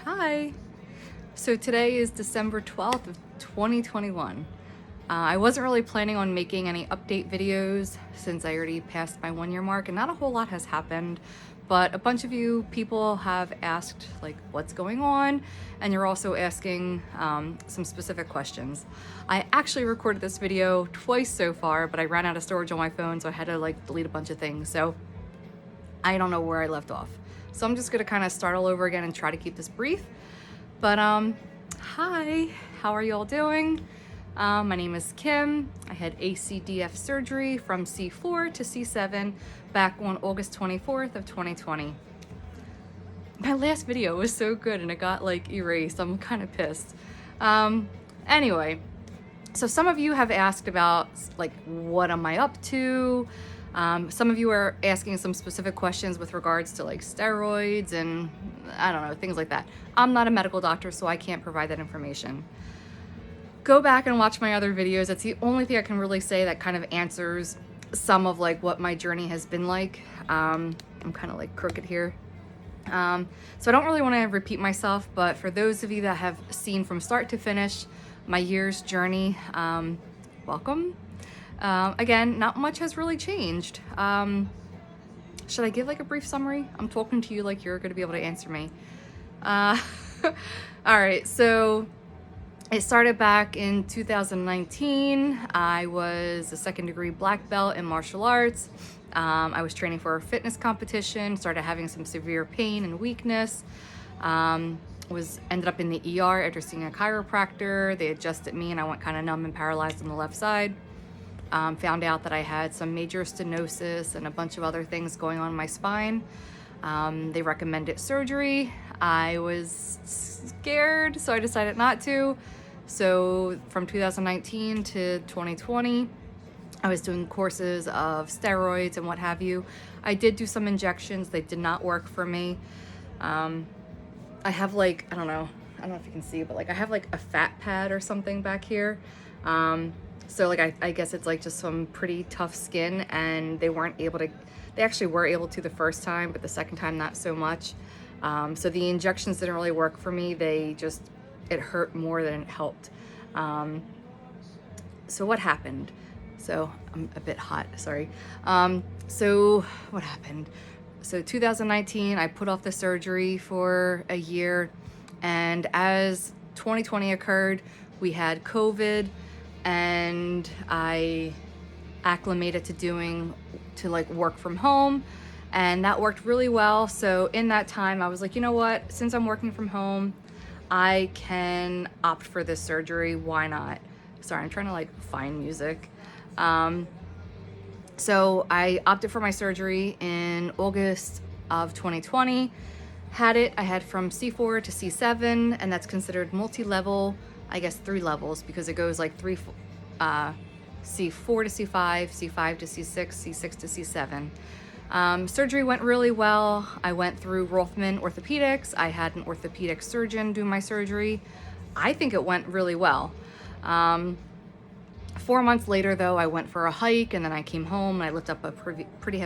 Hi. So today is December 12th of 2021. I wasn't really planning on making any update videos since I already passed my 1 year mark and not a whole lot has happened, but a bunch of you people have asked like what's going on, and you're also asking some specific questions. I actually recorded this video twice so far, but I ran out of storage on my phone, so I had to like delete a bunch of things. So I don't know where I left off. So I'm just gonna kind of start all over again and try to keep this brief. But hi, how are you all doing? My name is Kim. I had ACDF surgery from C4 to C7 back on August 24th of 2020. My last video was so good and it got like erased. I'm kind of pissed. Anyway, so some of you have asked about like what am I up to? Some of you are asking some specific questions with regards to like steroids and I don't know, things like that. I'm not a medical doctor, so I can't provide that information. Go back and watch my other videos. That's the only thing I can really say that kind of answers some of like what my journey has been like. I'm kind of like crooked here. So I don't really want to repeat myself, but for those of you that have seen from start to finish my year's journey, welcome. Again, not much has really changed. Should I give like a brief summary? I'm talking to you like you're going to be able to answer me. All right, so it started back in 2019. I was a second-degree black belt in martial arts. I was training for a fitness competition, started having some severe pain and weakness. Ended up in the ER after seeing a chiropractor. They adjusted me and I went kind of numb and paralyzed on the left side. Found out that I had some major stenosis and a bunch of other things going on in my spine. They recommended surgery. I was scared, so I decided not to. So from 2019 to 2020, I was doing courses of steroids and what have you. I did do some injections. They did not work for me. I have like, I don't know if you can see, but like I have like a fat pad or something back here. So like I guess it's like just some pretty tough skin, and they actually were able to the first time, but the second time not so much. So the injections didn't really work for me. It hurt more than it helped. So what happened? So I'm a bit hot, sorry. So what happened? So 2019, I put off the surgery for a year, and as 2020 occurred, we had COVID, and I acclimated to like work from home, and that worked really well. So in that time I was like, you know what, since I'm working from home, I can opt for this surgery. Why not? Sorry, I'm trying to like find music. So I opted for my surgery in August of 2020. I had from C4 to C7, and that's considered multi-level, I guess 3 levels, because it goes like C4 to C5, C5 to C6, C6 to C7. Surgery went really well. I went through Rothman Orthopedics. I had an orthopedic surgeon do my surgery. I think it went really well. 4 months later though, I went for a hike, and then I came home and I lifted up a pretty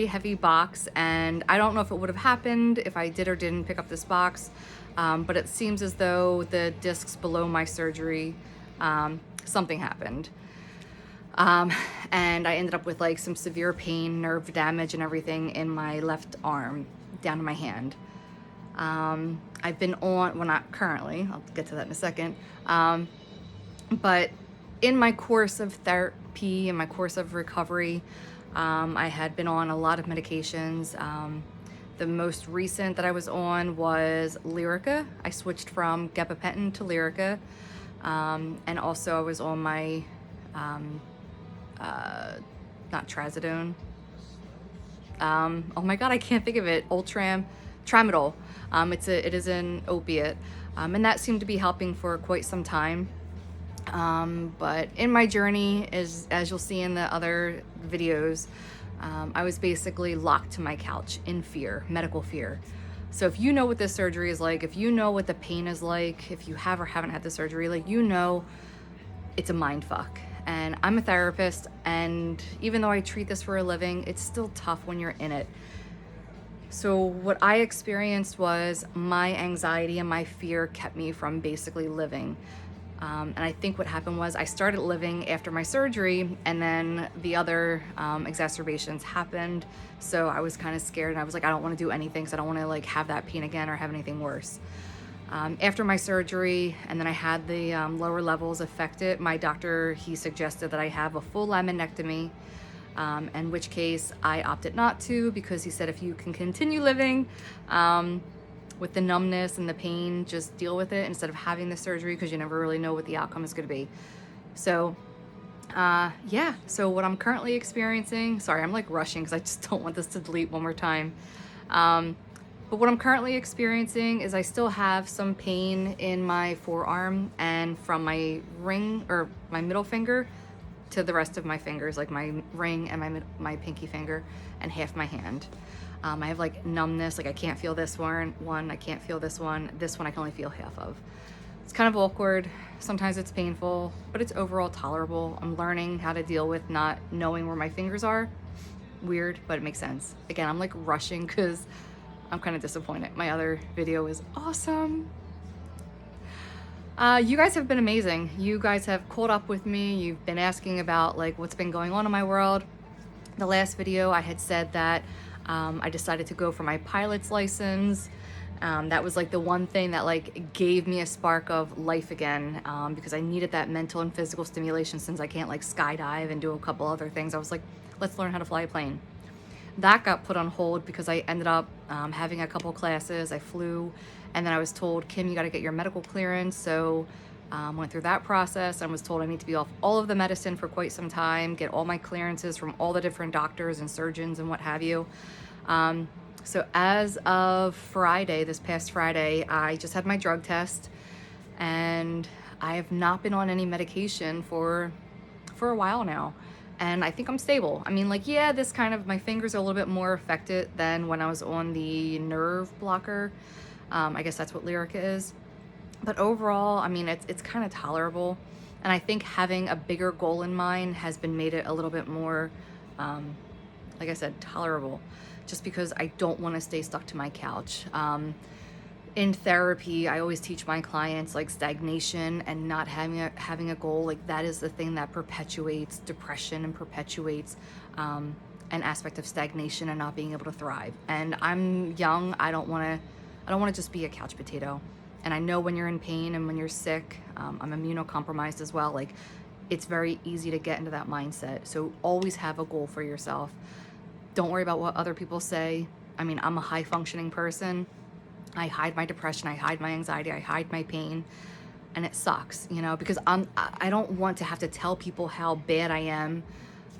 heavy box, and I don't know if it would have happened if I did or didn't pick up this box, but it seems as though the discs below my surgery, something happened. And I ended up with like some severe pain, nerve damage and everything in my left arm down to my hand. I've been on, well, not currently, I'll get to that in a second. But in my course of therapy, in my course of recovery, I had been on a lot of medications. The most recent that I was on was Lyrica. I switched from gabapentin to Lyrica. And also I was on my, not trazodone. Oh my God, I can't think of it. Tramadol. It is an opiate. And that seemed to be helping for quite some time. But in my journey, as you'll see in the other videos, I was basically locked to my couch in fear, medical fear. So if you know what this surgery is like, if you know what the pain is like, if you have or haven't had the surgery, like, you know, it's a mind fuck. And I'm a therapist, and even though I treat this for a living, it's still tough when you're in it. So what I experienced was my anxiety and my fear kept me from basically living. And I think what happened was I started living after my surgery, and then the other exacerbations happened. So I was kind of scared, and I was like, I don't want to do anything because I don't want to like have that pain again or have anything worse. After my surgery, and then I had the lower levels affected, my doctor, he suggested that I have a full laminectomy, in which case I opted not to, because he said if you can continue living with the numbness and the pain, just deal with it instead of having the surgery, because you never really know what the outcome is going to be. So yeah, so what I'm currently experiencing, sorry, I'm like rushing because I just don't want this to delete one more time. But what I'm currently experiencing is I still have some pain in my forearm and from my ring, or my middle finger, to the rest of my fingers, like my ring and my pinky finger and half my hand. I have like numbness, like I can't feel this one, I can't feel this one I can only feel half of. It's kind of awkward. Sometimes it's painful, but it's overall tolerable. I'm learning how to deal with not knowing where my fingers are. Weird, but it makes sense. Again, I'm like rushing because I'm kind of disappointed. My other video is awesome. You guys have been amazing. You guys have caught up with me. You've been asking about like what's been going on in my world. The last video I had said that I decided to go for my pilot's license. That was like the one thing that like gave me a spark of life again, because I needed that mental and physical stimulation since I can't like skydive and do a couple other things. I was like, let's learn how to fly a plane. That got put on hold because I ended up having a couple classes. I flew, and then I was told, Kim, you got to get your medical clearance. So went through that process and was told I need to be off all of the medicine for quite some time, get all my clearances from all the different doctors and surgeons and what have you. So as of Friday, this past Friday, I just had my drug test, and I have not been on any medication for a while now. And I think I'm stable. I mean, like, yeah, this kind of, my fingers are a little bit more affected than when I was on the nerve blocker. I guess that's what Lyrica is. But overall, I mean, it's kind of tolerable. And I think having a bigger goal in mind has been made it a little bit more, like I said, tolerable. Just because I don't want to stay stuck to my couch. In therapy, I always teach my clients like stagnation and not having a goal, like that is the thing that perpetuates depression and perpetuates an aspect of stagnation and not being able to thrive. And I'm young. I don't want to just be a couch potato. And I know when you're in pain and when you're sick, I'm immunocompromised as well. Like it's very easy to get into that mindset. So always have a goal for yourself. Don't worry about what other people say. I mean, I'm a high functioning person. I hide my depression, I hide my anxiety, I hide my pain, and it sucks, you know, because I don't want to have to tell people how bad I am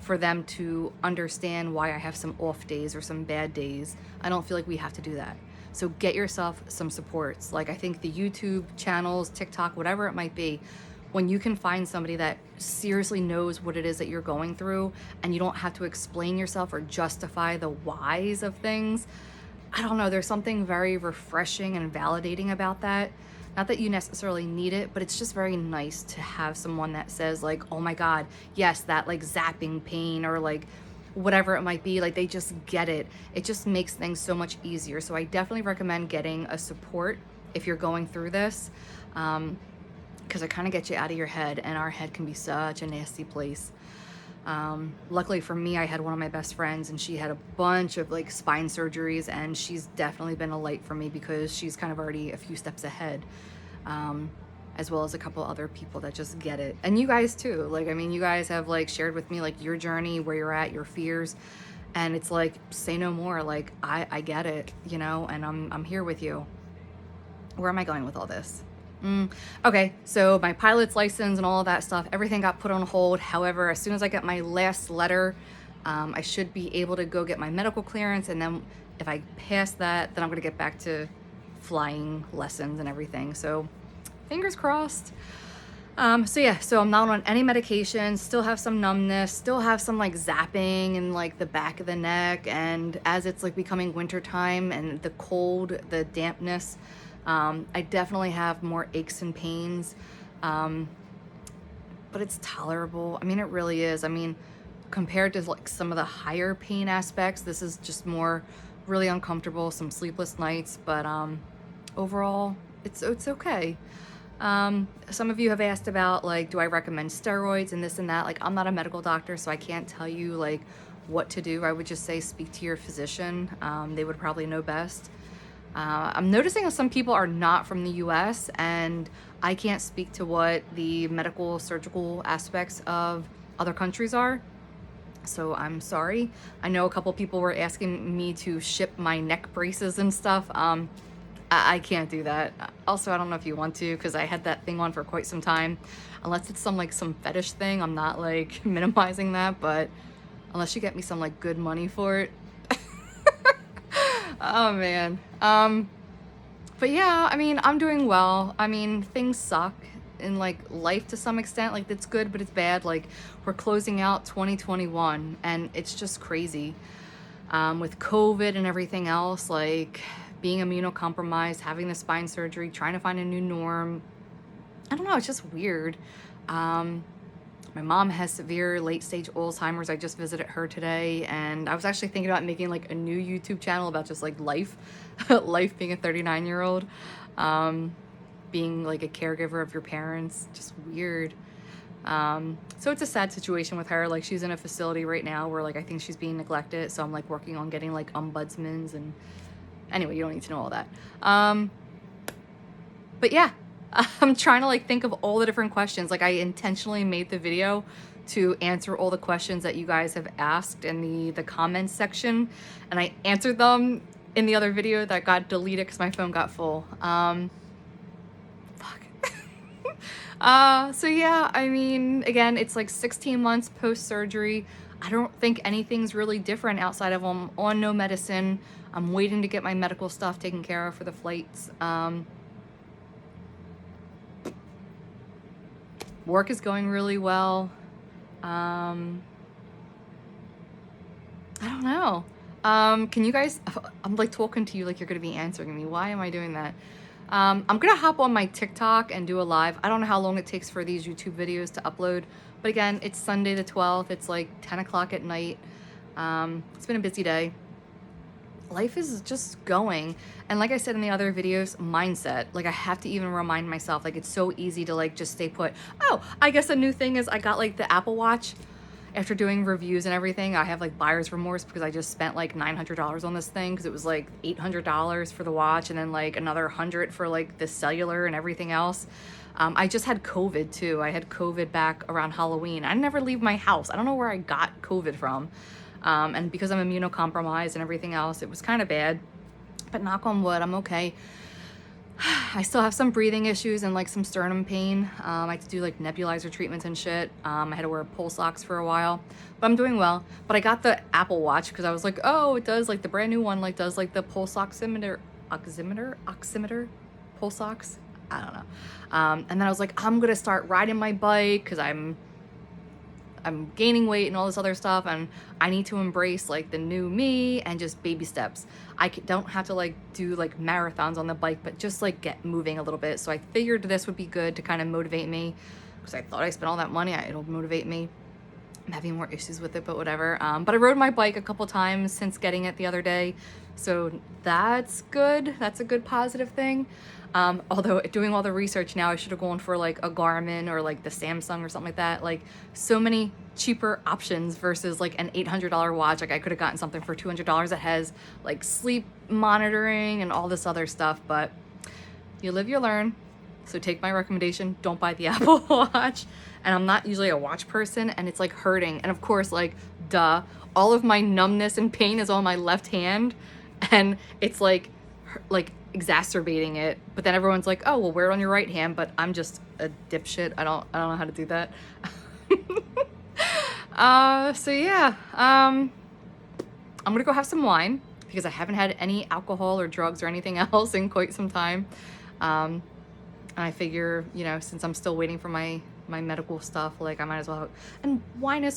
for them to understand why I have some off days or some bad days. I don't feel like we have to do that. So get yourself some supports. Like I think the YouTube channels, TikTok, whatever it might be, when you can find somebody that seriously knows what it is that you're going through and you don't have to explain yourself or justify the whys of things, I don't know, there's something very refreshing and validating about that. Not that you necessarily need it, but it's just very nice to have someone that says like, oh my God, yes, that like zapping pain or like whatever it might be, like they just get it. It just makes things so much easier. So I definitely recommend getting a support if you're going through this, because it kind of gets you out of your head, and our head can be such a nasty place. Luckily for me, I had one of my best friends and she had a bunch of like spine surgeries, and she's definitely been a light for me because she's kind of already a few steps ahead, as well as a couple other people that just get it. And you guys too. Like, I mean, you guys have like shared with me like your journey, where you're at, your fears, and it's like, say no more. Like, I get it, you know, and I'm here with you. Where am I going with all this? Okay, so my pilot's license and all of that stuff, everything got put on hold. However, as soon as I get my last letter, I should be able to go get my medical clearance, and then if I pass that, then I'm gonna get back to flying lessons and everything. So fingers crossed. So yeah, so I'm not on any medication, still have some numbness, still have some like zapping in like the back of the neck, and as it's like becoming winter time and the cold, the dampness, I definitely have more aches and pains, but it's tolerable. I mean, it really is. I mean, compared to like some of the higher pain aspects, this is just more really uncomfortable, some sleepless nights, but overall it's okay. Some of you have asked about like, do I recommend steroids and this and that? Like, I'm not a medical doctor, so I can't tell you like what to do. I would just say speak to your physician. They would probably know best. I'm noticing that some people are not from the US, and I can't speak to what the medical surgical aspects of other countries are. So I'm sorry. I know a couple people were asking me to ship my neck braces and stuff. I can't do that. Also, I don't know if you want to, because I had that thing on for quite some time. Unless it's some fetish thing, I'm not like minimizing that, but unless you get me some like good money for it. Oh man. But yeah, I mean, I'm doing well. I mean, things suck in like life to some extent. Like, it's good, but it's bad. Like, we're closing out 2021 and it's just crazy. With COVID and everything else, like being immunocompromised, having the spine surgery, trying to find a new norm. I don't know, it's just weird. My mom has severe late stage Alzheimer's. I just visited her today, and I was actually thinking about making like a new YouTube channel about just like life, life being a 39-year-old, being like a caregiver of your parents. Just weird. So it's a sad situation with her. Like, she's in a facility right now where like I think she's being neglected. So I'm like working on getting like ombudsmans, and anyway, you don't need to know all that. But yeah. I'm trying to like think of all the different questions. Like, I intentionally made the video to answer all the questions that you guys have asked in the comments section, and I answered them in the other video that got deleted because my phone got full. Fuck. So yeah, I mean, again, it's like 16 months post-surgery. I don't think anything's really different outside of I'm on no medicine. I'm waiting to get my medical stuff taken care of for the flights. Work is going really well. I don't know. Can you guys, I'm like talking to you like you're gonna be answering me. Why am I doing that? I'm gonna hop on my TikTok and do a live. I don't know how long it takes for these YouTube videos to upload, but again, it's Sunday the 12th. It's like 10 o'clock at night. It's been a busy day. Life is just going, and like I said in the other videos, mindset. Like, I have to even remind myself, like, it's so easy to like just stay put. Oh, I guess a new thing is I got like the Apple Watch. After doing reviews and everything, I have like buyer's remorse because I just spent like $900 on this thing, because it was like $800 for the watch and then like another $100 for like the cellular and everything else. I just had COVID too. I had COVID back around Halloween. I never leave my house. I don't know where I got COVID from. And because I'm immunocompromised and everything else, it was kind of bad, but knock on wood, I'm okay. I still have some breathing issues and like some sternum pain. I had to do like nebulizer treatments and shit. I had to wear pulse ox for a while, but I'm doing well. But I got the Apple Watch because I was like, oh, it does like the brand new one, like does like the pulse oximeter, pulse ox. I don't know. And then I was like, I'm gonna start riding my bike because I'm gaining weight and all this other stuff, and I need to embrace like the new me and just baby steps. I don't have to like do like marathons on the bike, but just like get moving a little bit. So I figured this would be good to kind of motivate me, because I thought I spent all that money, it'll motivate me. I'm having more issues with it, but whatever. But I rode my bike a couple times since getting it the other day, so that's good. That's a good positive thing. Although doing all the research now, I should have gone for like a Garmin or like the Samsung or something like that. Like, so many cheaper options versus like an $800 watch. Like, I could have gotten something for $200 that has like sleep monitoring and all this other stuff, but you live, you learn. So take my recommendation, don't buy the Apple Watch. And I'm not usually a watch person, and it's like hurting. And of course, like, duh, all of my numbness and pain is on my left hand, and it's like exacerbating it. But then everyone's like, oh, well, wear it on your right hand, but I'm just a dipshit. I don't know how to do that. So yeah, I'm gonna go have some wine because I haven't had any alcohol or drugs or anything else in quite some time. And I figure, you know, since I'm still waiting for my medical stuff, like, I might as well. And wine is